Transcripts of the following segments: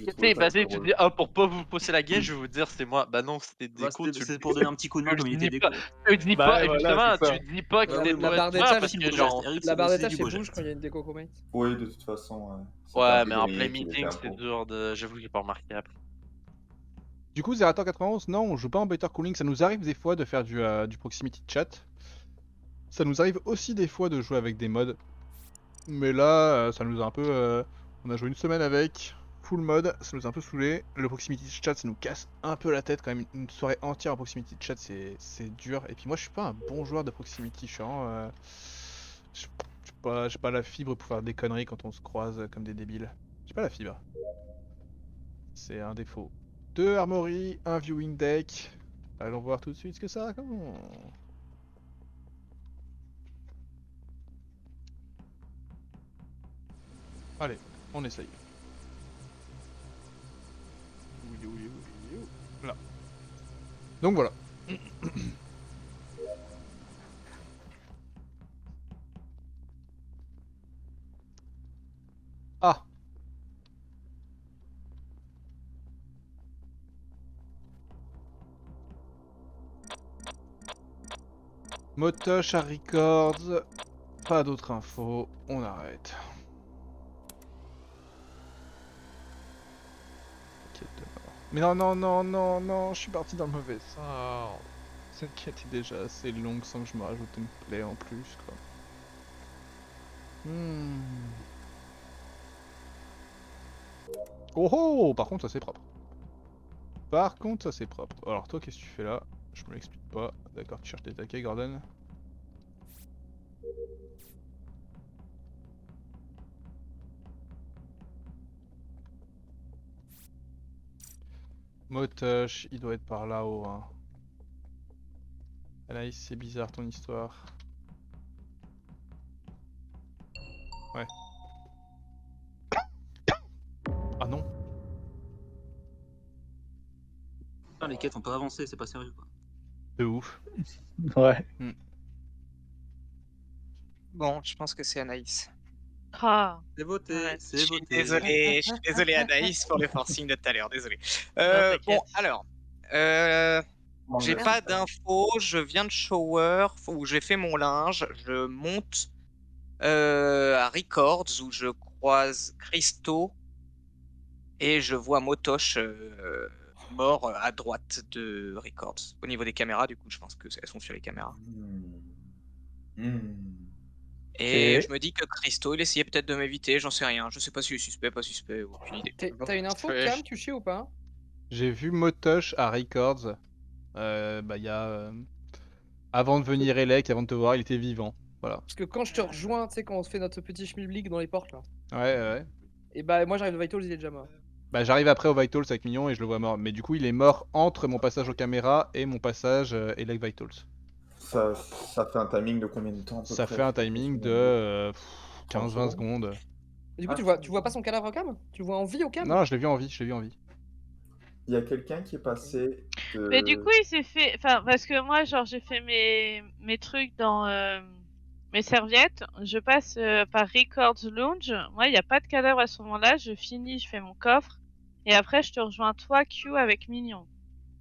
j'ai Tu trouvé sais, ça vas-y, très tu drôle. dis, ah, pour pas vous pousser la game, je vais vous dire, c'est moi. Bah non, c'était Bah, déco, tu c'est le pour donner un petit coup de main tu comme il le était dis pas. déco. Tu le dis Bah pas, ouais, et voilà, justement, c'est ça. tu dis pas que Bah c'était oui, pour oui, La être barre des toi, tables, parce c'est que une genre. Eric, La barre des c'est tables, du c'est beau rouge geste. quand il y a une déco comate. Oui, de toute façon, c'était un Ouais, peu mais en gagné plein qu'il était meeting, un c'est pot. dur de. J'avoue que j'ai pas remarqué après. Du coup, Zerator 91, non, on joue pas en better cooling. Ça nous arrive des fois de faire du proximity chat. Ça nous arrive aussi des fois de jouer avec des mods. Mais là, ça nous a un peu. On a joué une semaine avec. Full mode, ça nous a un peu saoulé. Le proximity chat, ça nous casse un peu la tête quand même. Une soirée entière en proximity chat, c'est dur. Et puis moi, je suis pas un bon joueur de proximity. Je suis vraiment. J'ai pas la fibre pour faire des conneries quand on se croise comme des débiles. J'ai pas la fibre. C'est un défaut. 2 armory, un viewing deck. Allons voir tout de suite ce que ça raconte. Allez, on essaye. Là. Donc voilà. Ah. Motosh à Records. Pas d'autres infos. On arrête. Mais non, non, non, non, non, je suis parti dans le mauvais sens. Cette quête est déjà assez longue sans que je me rajoute une play en plus, quoi. Oh oh, par contre, ça c'est propre. Par contre, ça c'est propre. Alors toi, qu'est-ce que tu fais là? Je me l'explique pas. D'accord, tu cherches tes taquets, Gordon. Motosh, il doit être par là-haut. Hein. Anaïs, c'est bizarre ton histoire. Ouais. Ah non. Putain, les quêtes ont pas avancé, c'est pas sérieux quoi. De ouf. Ouais. Bon, je pense que c'est Anaïs. Ah, C'est voté, ouais. c'est voté. Je suis désolé Anaïs pour le forcing de tout à l'heure, désolé. t'inquiète. Bon, alors, j'ai pas d'infos, je viens de shower, où j'ai fait mon linge, je monte à Records où je croise Christo et je vois Motosh mort à droite de Records. Au niveau des caméras, du coup, je pense qu'elles sont sur les caméras. Et Ok. je me dis que Christo, il essayait peut-être de m'éviter, j'en sais rien. Je sais pas si il est suspect, pas suspect, aucune idée. T'as une info, Ouais. Cam, tu sais ou pas? J'ai vu Motosh à Records. Bah il y a... avant de venir Elec, avant de te voir, il était vivant. Voilà. Parce que quand je te rejoins, tu sais, quand on se fait notre petit schmilblick dans les portes là. Ouais. Et bah moi j'arrive de Vitals, il est déjà mort. Bah j'arrive après au Vitals avec Mignon et je le vois mort. Mais du coup il est mort entre mon passage aux caméras et mon passage Elec Vitals. Ça fait un timing de combien de temps à peu Ça près fait un timing de 15-20 secondes. secondes. Et du coup, Ah, tu vois pas son cadavre au Cam? Tu le vois en vie au Cam? Non, je l'ai vu en vie, Il y a quelqu'un qui est passé de... Mais du coup, il s'est fait. Enfin, parce que moi, genre, j'ai fait mes trucs dans mes serviettes. Je passe par Records Lounge. Moi, il n'y a pas de cadavre à ce moment-là. Je finis, je fais mon coffre. Et après, je te rejoins toi, Q, avec Mignon.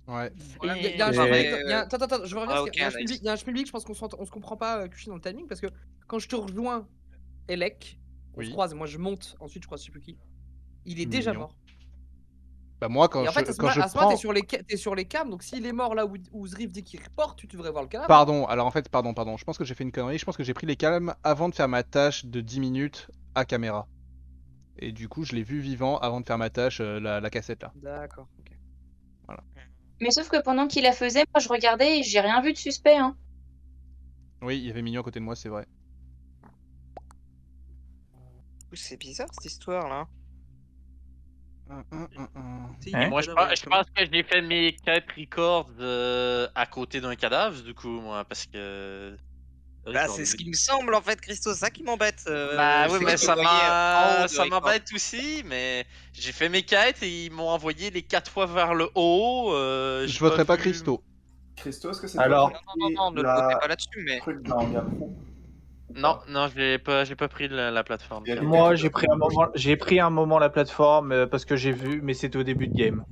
Ouais. Il y a un Et- schmilblick, Attends, je reviens. Ah, parce ok, qu'il y a un Anaïs. schmilblick, il y a un schmilblick, je pense qu'on se comprend pas, Kushi, dans le timing, parce que quand je te rejoins, Elec, on se Oui. croise, moi je monte, ensuite je crois, je sais plus qui. Il est déjà Mignon. mort. Bah moi quand Et en fait, à ce quand je moment, prends... t'es sur les cams, donc s'il est mort là où Zriff dit qu'il reporte, tu devrais voir le cadavre. Pardon, alors en fait, pardon. Je pense que j'ai fait une connerie. Je pense que j'ai pris les calmes avant de faire ma tâche de 10 minutes à caméra. Et du coup, je l'ai vu vivant avant de faire ma tâche, la cassette là. D'accord, ok. Mais sauf que pendant qu'il la faisait, moi je regardais et j'ai rien vu de suspect. Hein. Oui, il y avait Mignon à côté de moi, c'est vrai. C'est bizarre cette histoire là. Si, Hein Moi, je cadavre, pense que j'ai fait mes 4 records à côté d'un cadavre, du coup, moi, parce que. Bah, c'est ce qui me semble en fait, Christo, c'est ça qui m'embête. Bah je oui, sais mais que je ça le voyais en haut de ça Records. m'embête aussi, mais j'ai fait mes quêtes et ils m'ont envoyé les 4 fois vers le haut. Je voterai pas Christo. Christo, est-ce que c'est Alors- toi Non, ne le votez pas là-dessus, mais. truc dans Gapro Non, non, j'ai pas pris la plateforme. Il y a clairement. Moi, j'ai pris un moment la plateforme parce que j'ai vu, mais c'était au début de game.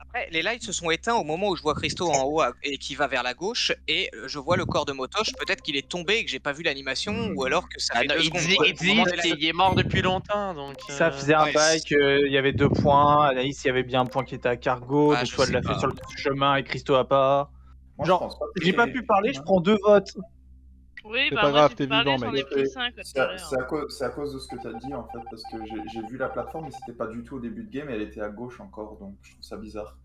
Après, les lights se sont éteints au moment où je vois Christo en haut et qui va vers la gauche, et je vois le corps de Motoche. Peut-être qu'il est tombé et que j'ai pas vu l'animation, ou alors que ça Ah fait non, 2 ils secondes. disent quoi. Au moment des lights- qu'il est mort depuis longtemps, donc. Ça faisait un ouais, bail qu'il y avait 2 points. Anaïs, il y avait bien un point qui était à cargo, Ah, donc je soit elle sais l'a fait pas. sur le chemin et Christo a pas. Moi, Genre, je pense pas que j'ai pas c'est- pu parler, je prends 2 votes. Oui, C'est bah pas moi grave, j'ai t'es parlé, vivant, j'en mec. ai pris 5 tout à l'heure. C'est à cause de ce que tu as dit en fait, parce que j'ai vu la plateforme, mais c'était pas du tout au début de game, et elle était à gauche encore, donc je trouve ça bizarre.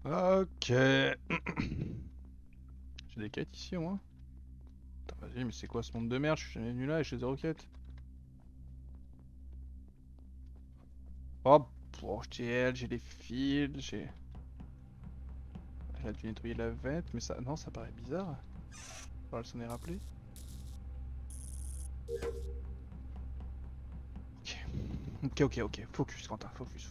Ok. J'ai des quêtes ici au moins. Putain, vas-y, mais c'est quoi ce monde de merde? Je suis jamais venu là et j'ai 0 quête. Oh, pour HTL, j'ai les fils, j'ai. Elle a dû nettoyer la vente, mais ça. Non, ça paraît bizarre. Alors, elle s'en est rappelée. Ok. Focus, Quentin. Focus.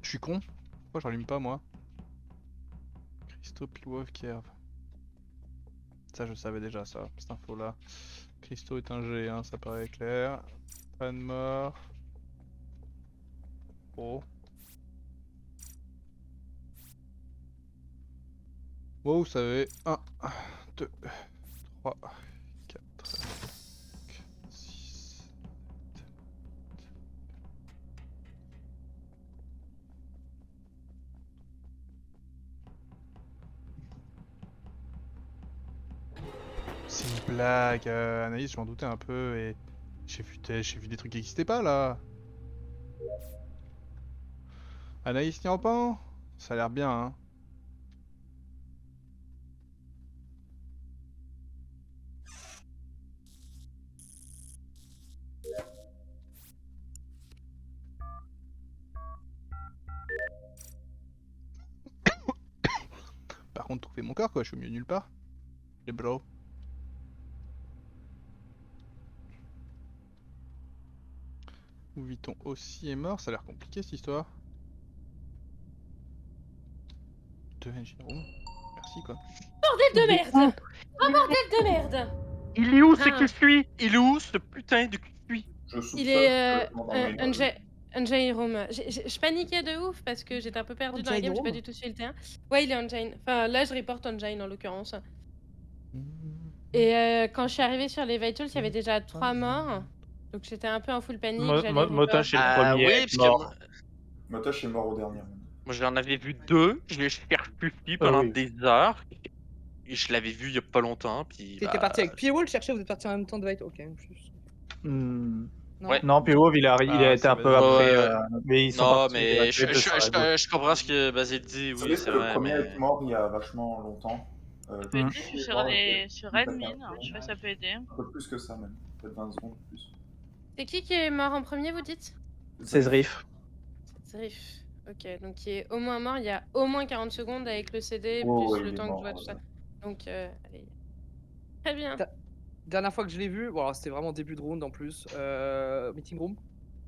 Je suis con. Pourquoi j'allume pas moi? Christo Pilwov Kiev. Ça je savais déjà ça, cette info là. Christo est un G, hein, ça paraît clair. Pas de mort. Oh. Wow, vous savez. 1, 2, 3, 4, 5, 6. C'est une blague, Anaïs, je m'en doutais un peu et j'ai vu des trucs qui n'existaient pas là. Anaïs n'y en pas? Ça a l'air bien, hein. Par contre, trouver mon corps quoi, je suis au milieu de nulle part. Les bros. Où Vuitton aussi est mort, ça a l'air compliqué cette histoire. Deux engine room. Merci quoi. Bordel de merde! Oh bordel de merde! Il est où ce Ah. cuit? Il est où ce putain de cuit? Je soupçonne Il est complètement dans mes notes. Unjain Room. Je paniquais de ouf parce que j'étais un peu perdue dans la Unjain game, j'ai pas Room du tout suivi le terrain. Ouais, il est Unjain. Enfin, là, je reporte Unjain en l'occurrence. Et quand je suis arrivée sur les Vitals, il y avait déjà 3 morts. Donc j'étais un peu en full panique. j'allais Motoche est le Ah premier. oui, à parce être que mort. Motoche est mort au dernier. moi j'en avais vu 2, je l'ai cherché pendant oui. des heures. Et je l'avais vu il y a pas longtemps, puis. T'étais parti avec Pierrot le chercher, vous êtes partis en même temps de White. Ok, en plus. Hmm. Non. Ouais. Non, P.O.V. il a été ça un va peu être- après, Ouais. mais ils sont Non, partis. mais les deux sur la gauche. je comprends ce que Basile dit, Vous oui, savez c'est que le vrai. premier à Mais... être mort il y a vachement longtemps. Ça peut aider, je suis sur admin, je sais pas si ça peut aider. Un peu plus que ça même, peut-être 20 secondes plus. C'est qui est mort en premier, vous dites? C'est Zrif. Zrif. Ok, donc qui est au moins mort il y a au moins 40 secondes avec le CD, Oh, plus il le est temps que mort, je vois tout ça. ouais. Donc, allez. Très bien. Dernière fois que je l'ai vu, bon, alors c'était vraiment début de round en plus. Meeting room.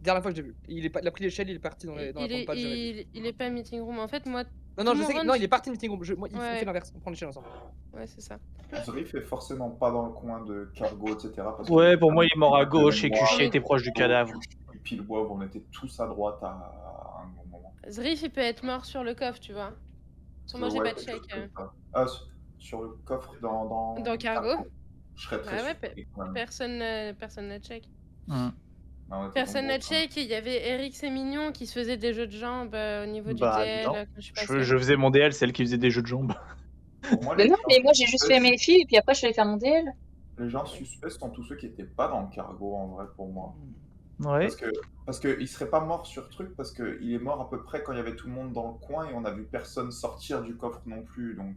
Dernière fois que je l'ai vu. Il a pris l'échelle, il est parti dans la Il pompe. il est pas meeting room. En fait, moi. Non, non, tout je mon sais que. round, Non, il est parti meeting room. On Ouais. fait l'inverse, on prend l'échelle ensemble. Ouais, c'est ça. Zrif est forcément pas dans le coin de cargo, etc. Parce Ouais, que- pour moi, il est mort à gauche et Moi, Kushi était proche du cadavre. Et puis le Wov, on était tous à droite à un bon moment. Zrif, il peut être mort sur le coffre, tu vois. Sur moi, j'ai Ouais, pas de check. quelque chose comme ça. Ah, sur le coffre dans Dans cargo. Je serais très Ah ouais, surpris, quand même. personne n'a check. Ah ouais, Personne t'as n'a compris. check, il y avait Erix et Mignon qui se faisaient des jeux de jambes au niveau du Bah, DL non. quand je suis passée. Je faisais mon DL, celle qui faisait des jeux de jambes. Pour moi, Mais les non, gens mais moi j'ai juste fait suspects, mes filles et puis après je suis allée faire mon DL. les gens suspects sont tous ceux qui étaient pas dans le cargo en vrai pour moi. Ouais. Parce que il serait pas mort sur truc parce que il est mort à peu près quand il y avait tout le monde dans le coin et on a vu personne sortir du coffre non plus donc.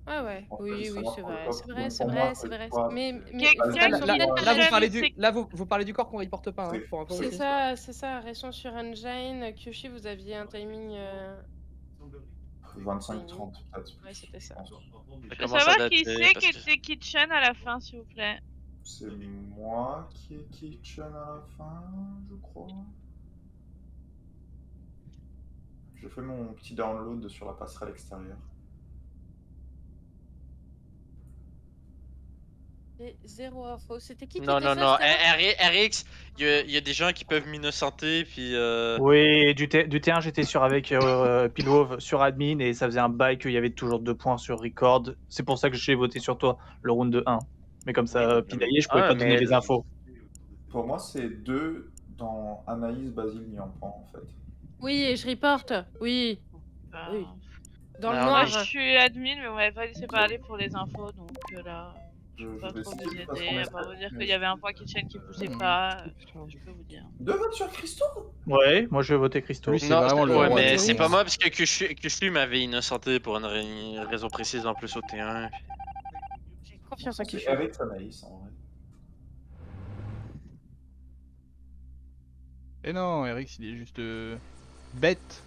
Ah ouais, En fait, oui, il oui, serait c'est mort vrai, pour le c'est coffre. vrai, Donc, c'est pour moi, vrai, c'est vrai. Mais Là, Quelqu'un là, qui là, est vous parlez jeune, là vous parlez du corps qu'on reporte pas, hein, pour info c'est aussi. ça, restons sur Engine. Kyoshi, vous aviez un timing. 25-30 peut-être. Ouais, c'était ça. Ça Je veux commence à savoir dater, qui c'est parce qui que- était Kitchen à la fin, s'il vous plaît. C'est moi qui ai Kitchen à la fin, je crois. J'ai fait mon petit download sur la passerelle extérieure. Et zéro info. C'était qui Non, était non, non. first, Aaron RX, il y a des gens qui peuvent m'innocenter, puis. Oui, du T1, j'étais sur avec Pilwov sur admin et ça faisait un bail qu'il y avait toujours 2 points sur record. C'est pour ça que j'ai voté sur toi, le round de 1. Mais comme ça, Pidaillé, je pouvais Ah, pas donner mais- les infos. Pour moi, c'est 2 dans Anaïs, Basile, Niampan en fait. Oui, et je reporte. Oui. Oui. Dans le Non, noir. Moi, je suis admin, mais on m'avait pas laissé parler pour les infos, donc là, je peux pas vais trop skip vous parce qu'on aider, est à part vous sept, dire mais qu'il y avait un point Kitchen qui bougeait pas, je peux vous dire. 2 votes sur Christo. Ouais, moi je vais voter Christo. Lui, c'est Non, vraiment le ouais, roi mais des c'est rats. pas moi parce que Kushlu m'avait innocenté pour une raison précise en plus au T1. J'ai confiance en C'est Kyoshi. avec Anaïs en vrai. Et non, Erix, il est juste bête.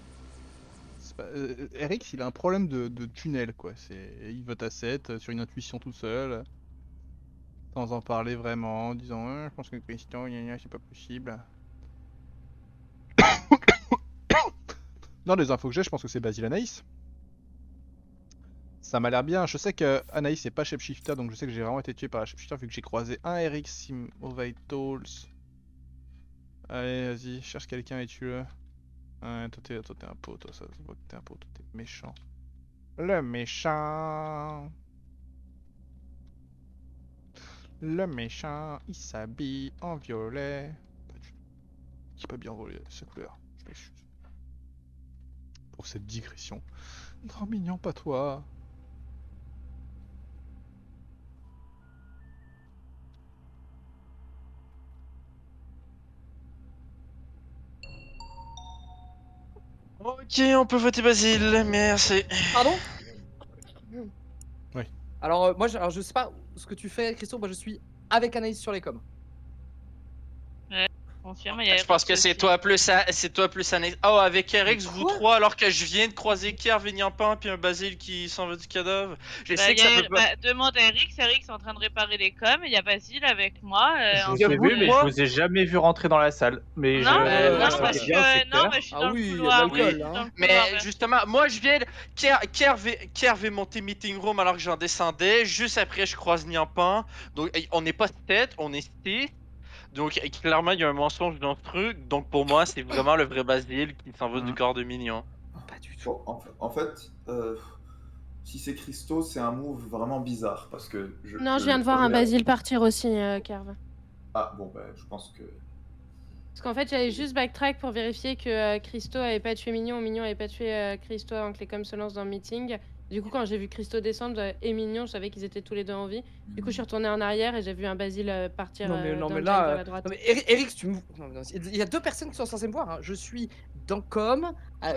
Erix, il a un problème de tunnel, quoi. Il vote à 7 sur une intuition tout seul. Sans en parler vraiment, en disant je pense que Christian, c'est pas possible. Dans les infos que j'ai, je pense que c'est Basile Anaïs. Ça m'a l'air bien. Je sais que Anaïs n'est pas shapeshifter, donc je sais que j'ai vraiment été tué par la shapeshifter vu que j'ai croisé un Eric Sim au Vitals. Allez, vas-y, cherche quelqu'un et tue-le. Ouais, toi t'es un pot, toi, ça se voit que t'es un pot, toi t'es méchant. Le méchant. Le méchant, il s'habille en violet. Pas du tout. Qui pas bien volé cette couleur. Je m'excuse. Pour cette digression. Non, mignon, pas toi. Ok, on peut voter Basile, merci. Pardon? Oui. Alors, moi, je sais pas ce que tu fais, Christo. Moi, je suis avec Anaïs sur les coms. Confirme, il y a Je pense que c'est toi plus Anaïs. Oh, avec RX, vous trois, alors que je viens de croiser Kerv et Niampan, puis un Basile qui s'en va du cadavre. Je sais que ça peut pas. Demande à Erix est en train de réparer les coms, il y a Basile avec moi. Je vous ai vu, mais je vous ai jamais vu rentrer dans la salle. Mais Non, je... non, ça parce fait bien, c'est que non, clair. mais je suis Ah dans oui, le il y a de couloir. l'alcool, oui, hein. dans le Mais couloir, ouais. justement, moi je viens. Kerv est monté meeting room alors que j'en descendais. Juste après, je croise Niampan. Donc, on n'est pas 7, on est 6. Donc, clairement, il y a un mensonge dans ce truc. Donc, pour moi, c'est vraiment le vrai Basile qui s'en va du corps de Mignon. Pas du tout. Bon, en fait, si c'est Christo, c'est un move vraiment bizarre parce que Non, je viens de voir un Basile partir aussi, Kerv. Ah bon, bah, je pense que. Parce qu'en fait, j'allais juste backtrack pour vérifier que Christo avait pas tué Mignon ou Mignon avait pas tué Christo avant que les coms se lancent dans le meeting. Du coup, quand j'ai vu Christo descendre et Mignon, je savais qu'ils étaient tous les deux en vie. Du coup, je suis retournée en arrière et j'ai vu un Basile partir Non, mais dans le là. vers la droite. Non, mais Eric, tu me. Non, non, il y a deux personnes qui sont censées me voir. Hein. Je suis dans com,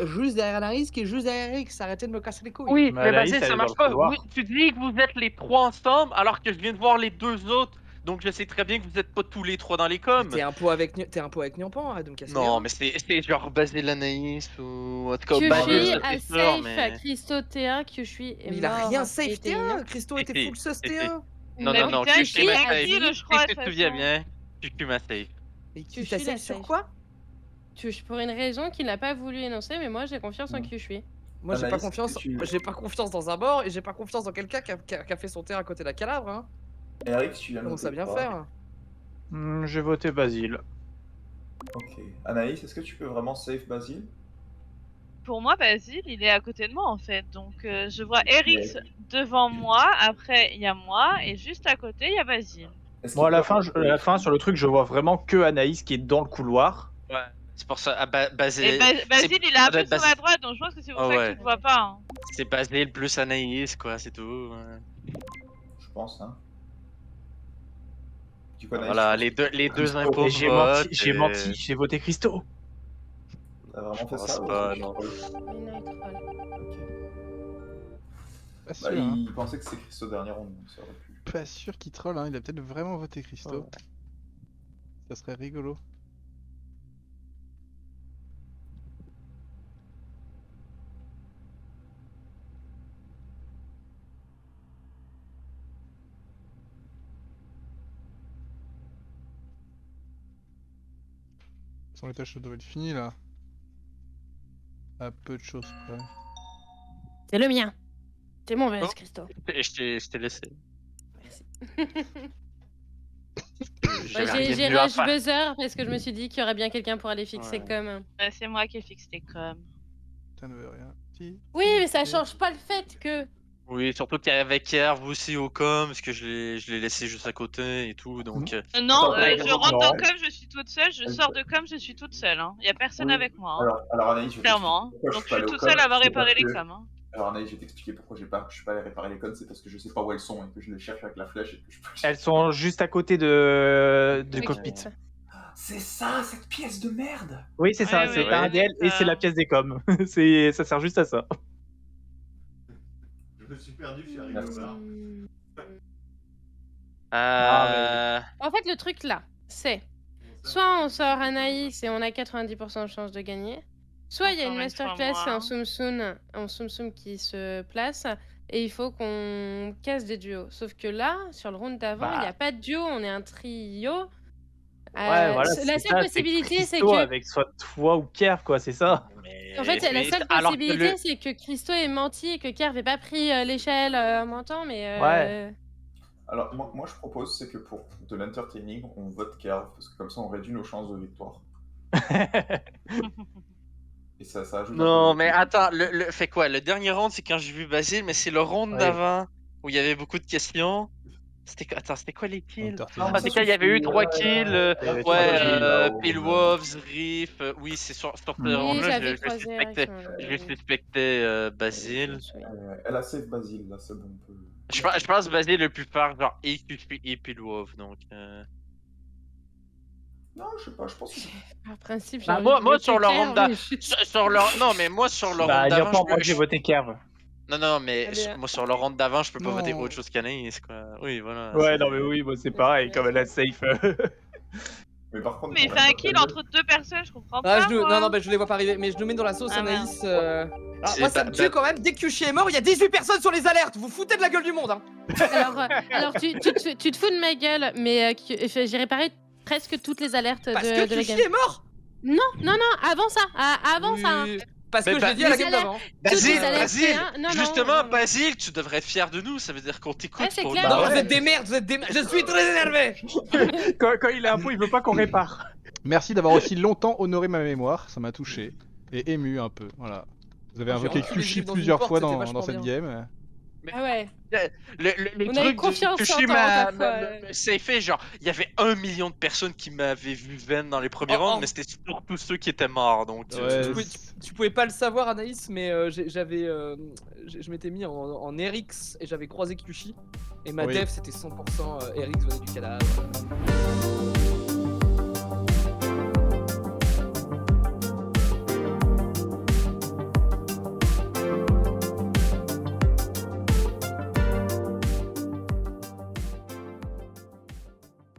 juste derrière Anaïs, qui est juste derrière Eric. Arrêtez de me casser les couilles. Oui, Mais mais Anaïs, Basile, elle ça est marche dans le pas. couloir. Oui, tu dis que vous êtes les trois ensemble alors que je viens de voir les deux autres. Donc, je sais très bien que vous êtes pas tous les trois dans les coms. T'es un pot avec Niampan, arrête de me casser les Non, reins. mais c'est genre Basile Anaïs ou en tout cas Kyushi Basile, a c'est sûr, safe mais. Christo T1, Kyushi est Mais il a mort. rien et safe était ignorant. T1. Christo était Si, full sus si. T1. Non, Mais non, non, putain, Kyushi qui m'a a safe. dit, je crois, Si de tu te toute souviens façon. bien, Kyushi m'a safe. Et qui Kyushi t'a l'a safe sur safe. quoi? Pour une raison qu'il n'a pas voulu énoncer, mais moi j'ai confiance en Kyushi. Moi, j'ai pas Anaïs, confiance. tu- J'ai pas confiance dans un mort et j'ai pas confiance dans quelqu'un qui a fait son terrain à côté de la calabre. Hein. Eric, tu viens de Comment ça noter bien quoi? faire? J'ai voté Basile. Ok. Anaïs, est-ce que tu peux vraiment save Basile? Pour moi, Basile, il est à côté de moi en fait. Donc, je vois Erix devant moi, après il y a moi, et juste à côté, il y a Basile. Est-ce Moi, à qu'il la fin, sur le truc, je vois vraiment que Anaïs qui est dans le couloir. Ouais, c'est pour ça. Ah, Basile. Et Basile, il est un peu sur la droite, donc je pense que c'est pour Ah ça ouais. que tu le vois pas. Hein. C'est Basile plus Anaïs, quoi, c'est tout. Ouais. Je pense, hein. Tu connais Voilà, les deux impôts. Et j'ai menti, j'ai voté Christo. T'as vraiment fait pense ça pas, ou- non. Ok. Pas sûr, Bah, hein. il pensait que c'est Christo dernière ronde, donc ça aurait pu. Pas sûr qu'il troll, hein. Il a peut-être vraiment voté Christo. Ouais. Ça serait rigolo. Sans les tâches doivent être finies là. À peu de choses près. C'est le mien. C'est mon vase, Oh. Christo. Et je t'ai laissé. Merci. J'avais Ouais, j'ai rien mieux à rush faire. buzzer parce que je me suis dit qu'il y aurait bien quelqu'un pour aller fixer Ouais. comme. C'est moi qui ai fixé tes coms. Ça ne veut rien. Si. Oui, mais ça change pas le fait que. Oui, surtout qu'il y avait Kerv aussi au com, parce que je l'ai laissé juste à côté et tout, donc... Non, Attends, je rentre non. dans com, je suis toute seule, je sors de com, je suis toute seule. Hein. Y a personne Oui. avec moi. Hein. Alors Anaïs, je vais Clairement. t'expliquer pourquoi Donc suis je pas suis allé au toute com, seule à avoir c'est réparé parce les que- coms. Hein. Alors Anaïs, je vais t'expliquer pourquoi je suis pas allé réparer les codes, c'est parce que je sais pas où elles sont et que je les cherche avec la flèche et que je peux... Elles sont juste à côté du Oui. cockpit. C'est ça, cette pièce de merde! Oui, c'est ça, Oui, c'est oui, un oui, DL et ça. c'est la pièce des coms. Ça sert juste à ça. Je me suis perdu, je suis arrivé Merci. là. En fait, le truc là, c'est soit on sort Anaïs et on a 90% de chance de gagner, soit il y a une Encore une fois, masterclass et moi. un Tsum Tsum qui se place et il faut qu'on casse des duos. Sauf que là, sur le round d'avant, il n'y a pas de duo, on est un trio. Ouais, voilà, la c'est seule ça, possibilité, c'est Christo que. avec soit toi ou Kerv, quoi, c'est ça. En fait, la seule alors que possibilité, le- c'est que Christo ait menti et que Kerv n'ait pas pris l'échelle en mentant, mais. Ouais. Alors moi je propose, c'est que pour de l'entertaining, on vote Kerv, parce que comme ça on réduit nos chances de victoire. Et ça ajoute un Non, peu de- mais attends, fait quoi? Le dernier round, c'est quand j'ai vu Basile, mais c'est le round Ouais. d'avant, où il y avait beaucoup de questions. Attends, c'était quoi les kills? Entertaining. Ah, c'est quand il y avait eu 3 kills, avait trois kills, Pillwolves, Riff, oui, c'est sur ce Oui, round-là, j'avais je croisé suspectais, avec je suspectais Basile. Elle a save Basile, là c'est bon. On peut... Je pense Basile le plus fort, genre et Pillwolf, donc... Non, je sais pas, je pense que... Par principe, j'ai Bah, envie moi, de moi voter sur le Kerv, round d'avant, mais je- sur le... Non, mais moi sur le Bah, round dire d'avant, pas, moi je- j'ai voté Kerv. Non, mais Allez, hein. moi sur le round d'avant, je peux pas Non. voter autre chose qu'Anaïs, quoi. Oui, voilà. Ouais, c'est- non, mais oui, moi c'est pareil, comme elle a safe. Mais par contre... Mais il pour fait un la kill bataille- entre deux personnes, je comprends Ah, pas. Moi. non, bah, je les vois pas arriver, mais je nous mets dans la sauce Ah, Anaïs. Alors, C'est moi, ça me tue quand même. Dès que Kyushi est mort, il y a 18 personnes sur les alertes. Vous foutez de la gueule du monde, hein. Alors tu te fous de ma gueule, mais j'ai réparé presque toutes les alertes Parce de que la Kyushi game. est mort. Non, avant ça, avant ça. Oui, Parce Mais que je l'ai dit à les la game alertes- d'avant. Basile, toutes les alertes Basile, T1, non, justement, non. Basile, tu devrais être fier de nous, ça veut dire qu'on t'écoute. Ouais, c'est pour clair. nous. Non, Bah vous ouais. êtes des merdes, vous êtes des merdes. Je suis très énervé. Quand il est un peu, il veut pas qu'on répare. Merci d'avoir aussi longtemps honoré ma mémoire, ça m'a touché et ému un peu. Voilà. Vous avez J'ai invoqué enculé Kyushi Gilles dans une plusieurs porte, fois c'était dans vachement cette bien. game. Ah ouais. Les On a eu trucs confiance que je en suis toi, ouais. c'est fait, genre, il y avait 1 million de personnes qui m'avaient vu Ven dans les premiers Oh, rounds, oh. mais c'était surtout ceux qui étaient morts, donc... Ouais, Tu pouvais pas le savoir, Anaïs, mais je m'étais mis en RX et j'avais croisé Kyushi. Et ma Oui. dev, c'était 100% RX venait du cadavre.